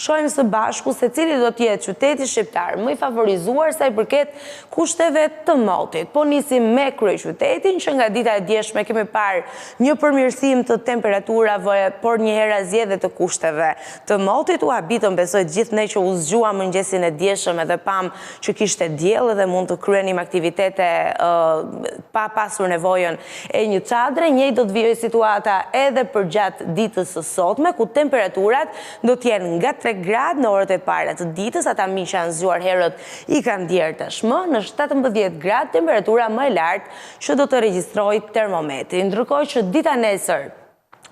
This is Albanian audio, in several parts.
Shohim së bashku se cili do t'jetë qyteti shqiptar më i favorizuar sa i përket kushteve të motit. Po nisim me kryeqytetin, që nga dita e djeshme kemi parë një përmirësim të temperaturave, por një herë zgjedhje të kushteve të motit. U habitëm besoj gjithë ne që u zgjua mëngjesin e djeshëm edhe pam që kishte diell dhe mund të kryenim aktivitete pa pasur nevojën e një çadre. Njëjtë do të vijë situata edhe për gjatë ditës së sotme, ku temperaturat do të jenë nga 3 gradë në orët e para të ditës, ata mi që janë zgjuar herët i kanë djerë tashmë, në 17 gradë temperatura më e lartë që do të regjistrojë termometri. Ndërkohë që dita nesër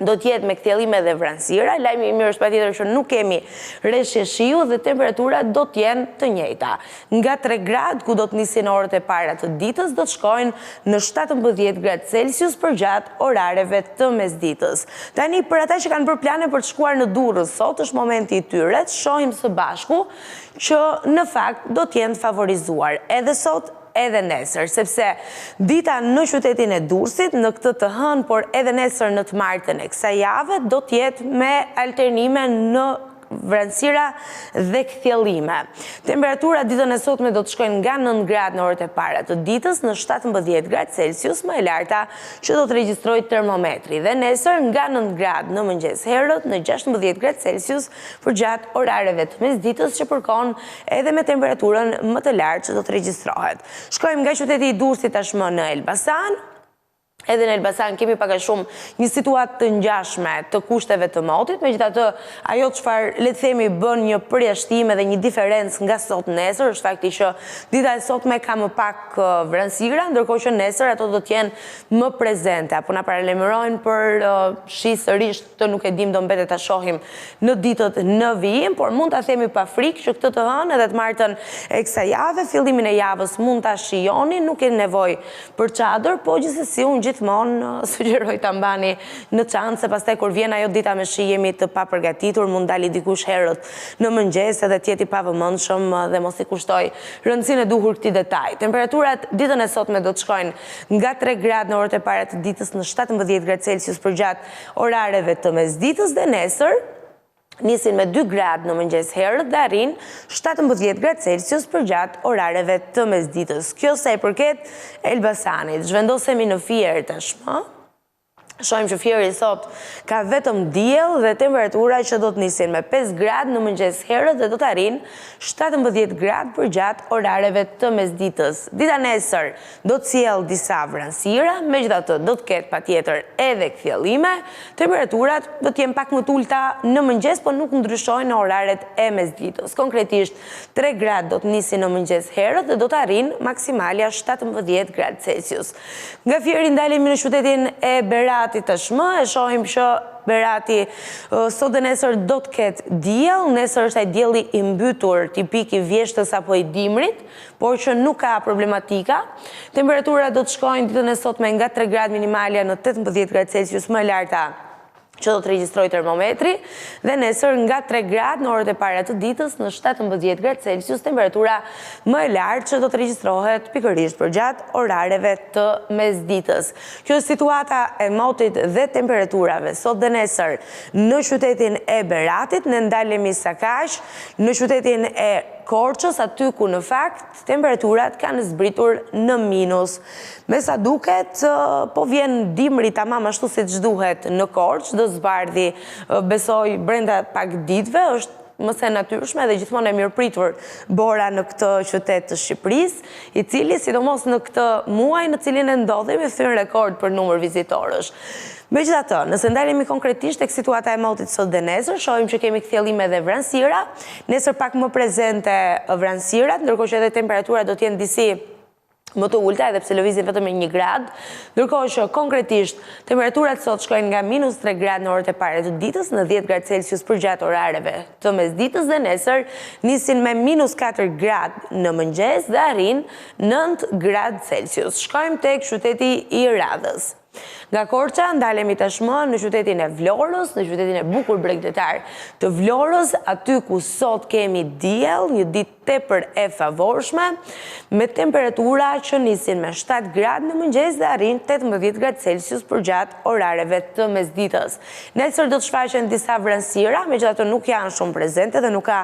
do t'jetë me kthjellime dhe vranësira, lajmi i mirë është patjetër që nuk kemi rreshje shiu dhe temperaturat do t'jenë të njëjta. Nga 3 gradë, ku do të nisin orët e para të ditës, do të shkojnë në 17 gradë Celsius për gjatë orareve të mesditës. Tani, për ata që kanë bërë plane për të shkuar në Durrës sot, është momenti i tyre, shohim së bashku që në fakt do t'jenë favorizuar edhe sot edhe nesër, sepse dita në qytetin e Durrësit në këtë të hënë, por edhe nesër në të martën e kësaj jave do t'jetë me alternime në vranësira dhe kthjellime. Temperatura ditën e sotme do të shkojnë nga 9 gradë në orët e para të ditës në 17 gradë Celsius, më e larta që do të regjistrojë termometri. Dhe nesër nga 9 gradë në mëngjes herët në 16 gradë Celsius për gjatë orareve të mesditës, që përkon edhe me temperaturën më të lartë që do të regjistrohet. Shkojmë nga qyteti i Durrësit tashmë në Elbasan. Edhe në Elbasan kemi pak a shumë një situatë të ngjashme të kushteve të motit, megjithatë ajo çfarë le të themi bën një përjashtim edhe një diferencë nga sot nesër është fakti që dita e sotme ka më pak vranësira, ndërkohë që nesër ato do të jenë më prezente, apo na paralajmërojnë për shi sërish, të nuk e dim, do mbetet ta shohim në ditët në vijim, por mund ta themi pa frikë që këtë të hënë edhe të martën e kësaj jave, fillimin e javës mund ta shijoni, nuk e nevojë për çadër, po gjithsesi unë gjithmonë sugjeroj ta mbani në çantë, se pastaj kur vjen ajo dita me shi jemi të papërgatitur, mund dali dikush herët në mëngjes edhe të jetë i pavëmendshëm dhe mos i kushtoj rëndësinë e duhur këtij detaj. Temperaturat ditën e sotme do të shkojnë nga 3 gradë në orët e para të ditës në 17 gradë Celsius për gjatë orareve të mesditës dhe nesër nisin me 2 gradë në mëngjes herët dhe arrin 17 gradë Celsius për gjatë orareve të mesditës. Kjo sa i përket Elbasanit. Zhvendosemi në Fier tashmë. Shohim që Fieri sot ka vetëm diell dhe temperatura që do të nisin me 5 gradë në mëngjes herët dhe do të arrin 17 gradë për gjatë orareve të mesditës. Dita nesër do të sjellë disa vranësira, megjithatë do të ketë patjetër edhe kthjellime. Temperaturat do të jenë pak më të ulta në mëngjes, por nuk ndryshojnë në oraret e mesditës. Konkretisht 3 gradë do të nisin në mëngjes herët dhe do të arrin maksimalja 17 gradë Celsius. Nga Fieri ndalemi në qytetin e Berat tashmë, e shohim që Berati sot dhe nesër do të ketë diell, nesër është ai dielli i mbytur, tipik i vjeshtës apo i dimrit, por që nuk ka problematika. Temperatura do të shkojnë ditën e sotme nga 3 gradë minimalja në 18 gradë Celsius, më e larta që do të regjistrojë termometri, dhe nesër nga 3 gradë në orët e para të ditës në 17 gradë Celsius, temperatura më e lartë që do të regjistrohet pikërisht për gjatë orareve të mesditës. Kjo është situata e motit dhe temperaturave sot dhe nesër në qytetin e Beratit, ne ndalemi sa kaq në qytetin e Korçës, aty ku në fakt temperaturat kanë zbritur në minus. Me sa duket, po vjen dimri tamam ashtu siç duhet në Korçë, do zbardhi besoj brenda pak ditëve, është mëse natyrshme dhe gjithmonë e mirëpritur bora në këtë qytet të Shqipërisë, i cili sidomos në këtë muaj në cilin e ndodhemi thyn rekord për numër vizitorësh. Megjithatë, nëse ndalemi konkretisht tek situata e motit sot dhe nesër, shohim që kemi kthjellime dhe vranësira, nesër pak më prezente vranësirat, ndërkohë që edhe temperaturat do të jenë disi më të ulta, edhe pse lëvizin vetëm me 1 gradë, ndërkohë që konkretisht temperaturat sot shkojnë nga -3 gradë në orët e para të ditës në 10 gradë Celsius për gjatë orareve të mesditës dhe nesër nisin me -4 gradë në mëngjes dhe arrin 9 gradë Celsius. Shkojmë tek qyteti i Radhës. Nga Korça ndalemi tashmë në qytetin e Vlorës, në qytetin e bukur bregdetar të Vlorës, aty ku sot kemi diell, një ditë tepër e favorshme, me temperatura që nisin me 7 gradë në mëngjes dhe arrin 18 gradë Celsius për gjatë orareve të mesditës. Nesër do të shfaqen disa vranësira, megjithatë nuk janë shumë prezente dhe nuk ka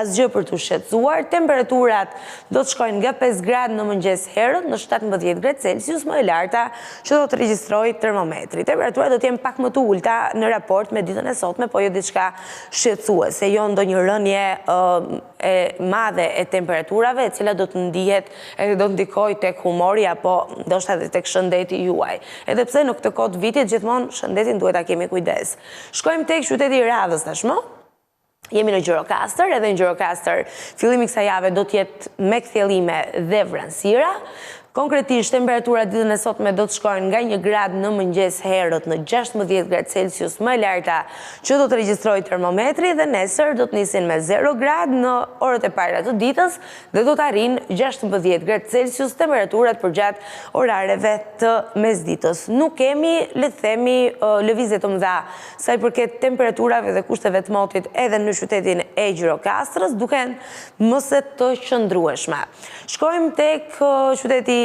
asgjë për të shqetësuar. Temperaturat do të shkojnë nga 5 gradë në mëngjes herët në 17 gradë Celsius, më e larta që do të regjistrojë termometri. Temperaturat do të jenë pak më të ulta në raport me ditën e sotme, po jo diçka shqetësuese, jo ndonjë rënje e madhe e temperaturave, e cila do të ndihet edhe do të ndikojë tek humori apo ndoshta edhe tek shëndeti juaj. Edhe pse në këtë kohë të vitit gjithmonë shëndetin duhet ta kemi kujdes. Shkojmë tek qyteti i Radhës tashmë. Jemi në Gjirokastër, edhe në Gjirokastër fillimi i kësaj jave do të jetë me kthjellime dhe vranësira. Konkretisht, temperatura ditën e sotme do të shkojnë nga 1 gradë në mëngjes herët në 16 gradë Celsius, më e larta që do të regjistrojë termometri, dhe nesër do të nisin me 0 gradë në orët e para të ditës dhe do të arrijnë 16 gradë Celsius temperaturat për gjatë orareve të mesditës. Nuk kemi, le të themi, lëvizje të mëdha sa i përket temperaturave dhe kushteve të motit edhe në qytetin e Gjirokastrës, duken mëse të qëndrueshme. Shkojmë tek qyteti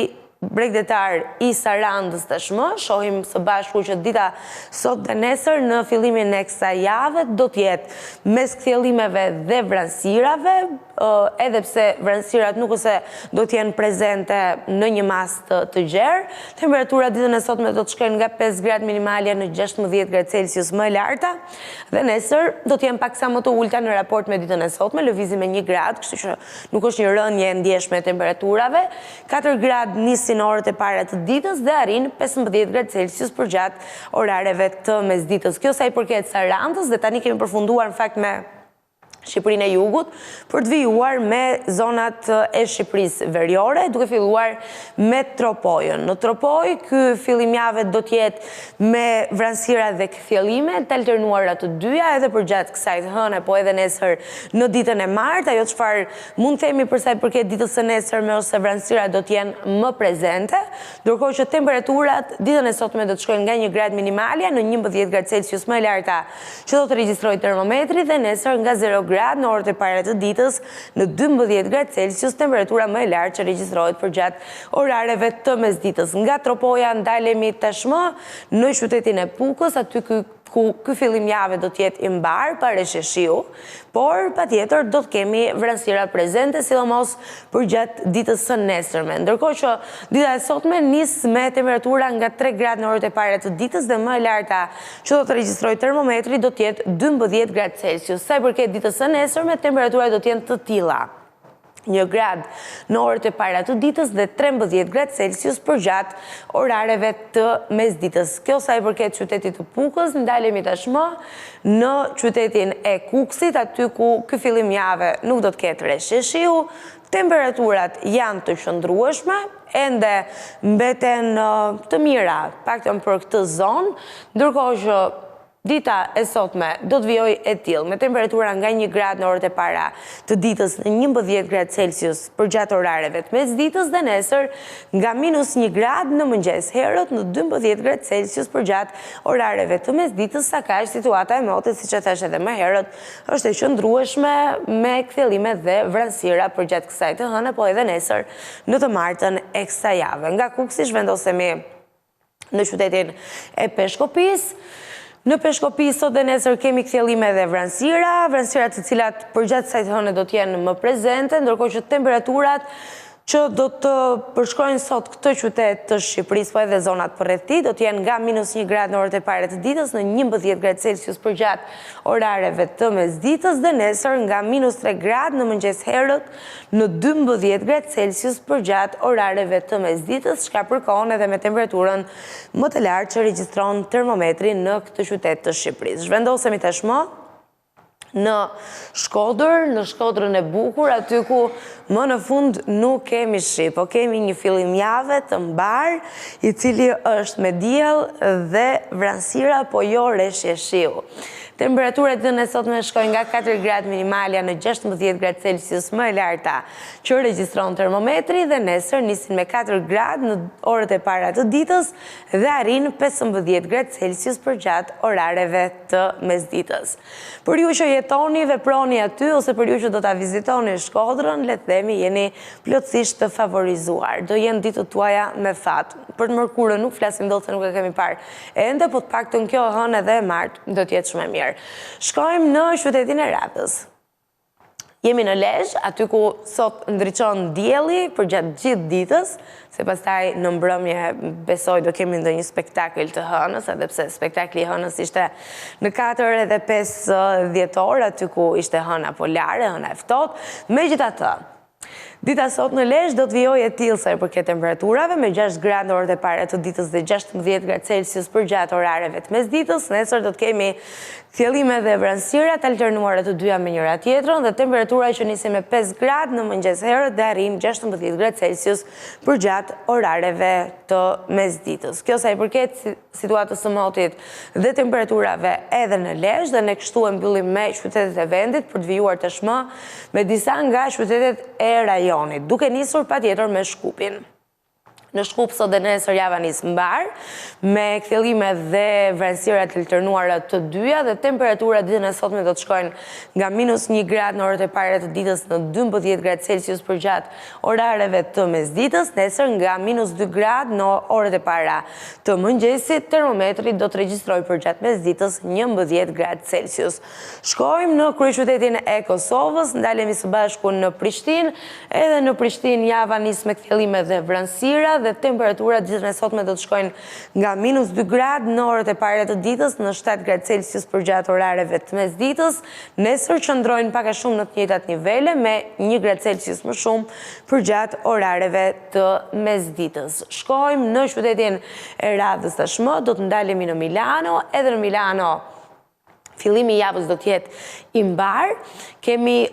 bregdetar i Sarandës tashmë, shohim së bashku që dita sot dhe nesër në fillimin e kësaj jave do të jetë mes kthjellimeve dhe vranësirave, edhe pse vranësirat nuk ose do të jenë prezente në një mas të gjerë. Temperatura ditën e sotme do të shkojnë nga 5 gradë minimalja në 16 gradë Celsius më e larta, dhe nesër do të jenë paksa më të ulta në raport me ditën e sotme, lëvizim me 1 gradë, kështu që nuk është një rënje e ndjeshme e temperaturave. 4 gradë nisin në orët e para të ditës dhe arrin 15 gradë Celsius për gjatë orareve të mesditës. Kjo sa i përket Sarandës, dhe tani kemi përfunduar në fakt me Shqipërinë e Jugut, për të vijuar me zonat e Shqipërisë veriore, duke filluar me Tropojën. Në Tropoj, ky fillim jave do të jetë me vranësira dhe kthjellime të alternuara të dyja, edhe për gjatë kësaj të hëne, po edhe nesër në ditën e martë. Ajo çfarë mund të themi për sa i përket ditës së nesërme ose vranësira do të jenë më prezente, ndërkohë që temperaturat ditën e sotme do të shkojnë nga 1 gradë minimalja në 11 gradë Celsius më e larta që do të regjistrojë termometri, dhe nesër nga 0 gradë në orët e para të ditës në 12 gradë Celsius, temperatura më e lartë që regjistrohet për gjatë orareve të mesditës. Nga Tropoja ndalemi tashmë në qytetin e Pukës, aty ku ky fillim jave do të jetë i mbar pa resheshiu, por patjetër do të kemi vranësira prezente, sidomos për gjatë ditës së nesërme. Ndërkohë që dita e sotme nis me temperatura nga 3 gradë në orët e para të ditës dhe më e larta që do të regjistrojë termometri do të jetë 12 gradë Celsius. Sa i përket ditës së nesërme, temperaturat do të jenë të tilla: 1 gradë në orët e para të ditës dhe 13 gradë Celsius për gjatë orareve të mesditës. Kjo sa i përket qytetit të Pukës. Ndalemi tashmë në qytetin e Kukësit, aty ku ky fillim jave nuk do të ketë resheshiu. Temperaturat janë të qëndrueshme, ende mbeten të mira, paktën për këtë zonë, ndërkohë që dita e sotme do të vijojë e tillë, me temperatura nga 1 gradë në orët e para të ditës në 11 gradë Celsius për gjatë orareve të mesditës, dhe nesër nga -1 gradë në mëngjes herët në 12 gradë Celsius për gjatë orareve të mesditës. Sa kaq situata e motit, siç e thash edhe më herët, është e qëndrueshme me kthjellime dhe vranësira për gjatë kësaj të hëne, po edhe nesër në të martën e kësaj jave. Nga Kuksi zhvendosemi në qytetin e Peshkopis. Në Peshkopi sot dhe nesër kemi kthjellime dhe vranësira të cilat për gjatë kësaj të hëne do të jenë më prezente, ndërkohë që temperaturat që do të përshkojnë sot këtë qytet të Shqipërisë, po edhe zonat përreth tij, do të jenë nga -1 gradë në orët e para të ditës në 11 gradë Celsius për gjatë orareve të mesditës, dhe nesër nga -3 gradë në mëngjes herët në 12 gradë Celsius për gjatë orareve të mesditës, çka përkon edhe me temperaturën më të lartë që regjistron termometri në këtë qytet të Shqipërisë. Zhvendosemi tashmë në Shkodër, në Shkodrën e bukur, aty ku më në fund nuk kemi shi, po kemi një fillim jave të mbar, i cili është me diell dhe vranësira, po jo reshjeshiu. Temperaturat ditën e sotme shkojnë nga 4 gradë minimalja në 16 gradë Celsius më e larta që regjistron termometri dhe nesër nisin me 4 gradë në orët e para të ditës dhe arrin 15 gradë Celsius për gjatë orareve të mesditës. Për ju që jetoni dhe proni aty ose për ju që do ta vizitoni Shkodrën, le të themi jeni plotësisht të favorizuar. Do jenë ditët tuaja me fat. Për të mërkurën nuk flasim dot se nuk e kemi parë ende, po të paktën kjo hënë edhe e martë do të jetë shumë e mirë. Shkojmë në qytetin e Radhës. Jemi në Lezhë, aty ku sot ndriçon dielli për gjatë gjithë ditës, se pastaj në mbrëmje besoj do kemi ndonjë spektakël të hënës, edhe pse spektakli i hënës ishte në 4 edhe 5 dhjetor, aty ku ishte hëna polare, hëna e ftohtë. Megjithatë, dita sot në Lezhë do të vijojë e tillë sa i përket temperaturave, me 6 gradë në orët e para të ditës dhe 16 gradë Celsius për gjatë orareve të mesditës. Nesër do të kemi thjellime dhe vranësira të alternuara të dyja me njëra tjetrën dhe temperatura që nisin me 5 gradë në mëngjes herët dhe arrin 16 gradë Celsius për gjatë orareve të mesditës. Kjo sa i përket situatës së motit dhe temperaturave edhe në Lezhë, dhe ne kështu e mbyllim me qytetet e vendit për të vijuar tashmë me disa nga qytetet e rajonit, duke nisur patjetër me Shkupin. Në Shkup sot dhe nesër java nis mbar, me kthjellime dhe vranësira të alternuara të dyja dhe temperatura ditën e sotme do të shkojnë nga -1 gradë në orët e para të ditës në 12 gradë Celsius për gjatë orareve të mesditës, nesër nga -2 gradë në orët e para të mëngjesit, termometri do të regjistrojë për gjatë mesditës 11 gradë Celsius. Shkojmë në kryeqytetin e Kosovës, ndalemi së bashku në Prishtinë, edhe në Prishtinë java nis me kthjellime dhe vranësira dhe temperatura ditën e sotme do të shkojnë nga -2 gradë në orët e para të ditës në 7 gradë Celsius për gjatë orareve të mesditës. Nesër qëndrojnë pak a shumë në të njëjtat nivele me 1 gradë Celsius më shumë për gjatë orareve të mesditës. Shkojmë në qytetin e Radhës tashmë, do të ndalemi në Milano, edhe në Milano fillimi i javës do të jetë i mbar, kemi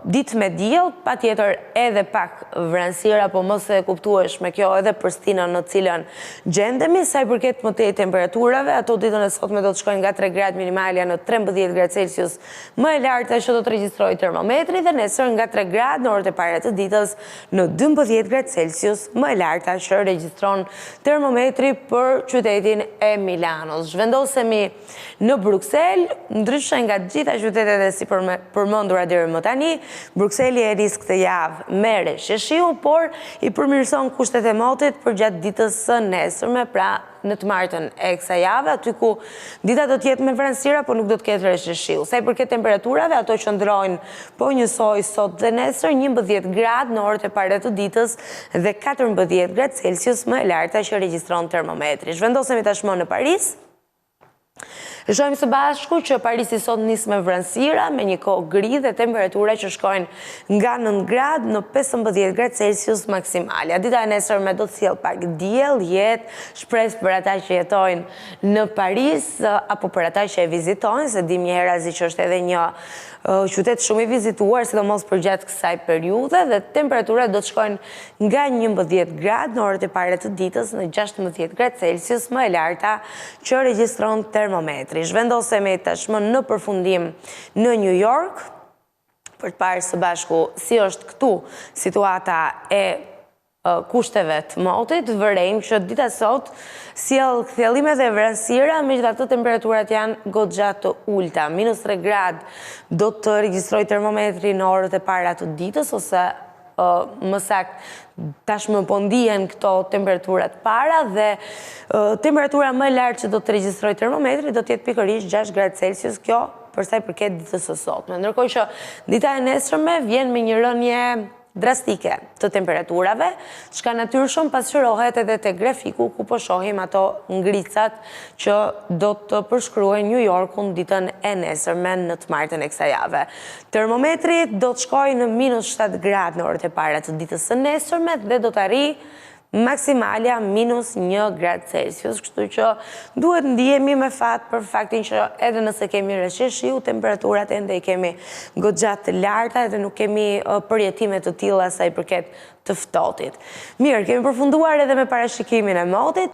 ditë me diell, patjetër edhe pak vranësira, po mos e kuptueshme kjo edhe për stinën në cilën gjendemi. Sa i përket më tej temperaturave, ato ditën e sotme do të shkojnë nga 3 gradë minimalja në 13 gradë Celsius më e larta që do të regjistrojë termometri dhe nesër nga 3 gradë në orët e para të ditës në 12 gradë Celsius më e larta që regjistron termometri për qytetin e Milanos. Zhvendosemi në Bruksel, ndryshe nga gjitha qytetet e si përmendura deri më tani, Brukseli e nis këtë javë me reshjeshiu, por i përmirëson kushtet e motit për gjatë ditës së nesërme, pra në të martën e kësaj jave, aty ku dita do të jetë me vranësira, por nuk do të ketë reshjeshiu. Sa i përket temperaturave, ato qëndrojnë po njësoj sot dhe nesër, 11 gradë në orët e para të ditës dhe 14 gradë Celsius më e larta që regjistron termometri. Zhvendosemi tashmë në Paris. Shohim së bashku që Parisi sot nis me vranësira, me një kohë gri dhe temperatura që shkojnë nga 9 gradë në 15 gradë Celsius maksimale. Dita e nesërme do të sjellë pak diell, jetë, shpresë për ata që jetojnë në Paris apo për ata që e vizitojnë, se dim një herazi që është edhe një qytet shumë i vizituar, sidomos për gjatë kësaj periudhe, dhe temperaturat do të shkojnë nga 11 gradë në orët e para të ditës në 16 gradë Celsius më e larta që regjistron termometri. Zhvendosemi tashmë në përfundim në New York për të parë së bashku si është këtu situata e kushteve të motit. Vërejmë që dita sot sjell kthjellime dhe vranësira, megjithatë temperaturat janë goxha të ulta. -3 gradë do të regjistrojë termometri në orët e para të ditës, ose më saktë tashmë po ndihen këto temperaturat para dhe temperatura më e lartë që do të regjistrojë termometri do të jetë pikërisht 6 gradë Celsius, kjo për sa i përket ditës së sotme. Ndërkohë që dita e nesërme vjen me një rënje drastike të temperaturave, çka natyrshëm pasqyrohet edhe te grafiku ku po shohim ato ngricat që do të përshkruajnë New Yorkun ditën e nesërme në të martën e kësaj jave. Termometri do të shkojë në -7 gradë në orët e para të ditës së nesërme dhe do të arrijë maksimalja -1 gradë Celsius, kështu që duhet ndihemi me fat për faktin që edhe nëse kemi reshjeshiu, temperaturat ende i kemi goxha të larta edhe nuk kemi përjetime të tilla sa i përket të ftohtit. Mirë, kemi përfunduar edhe me parashikimin e motit.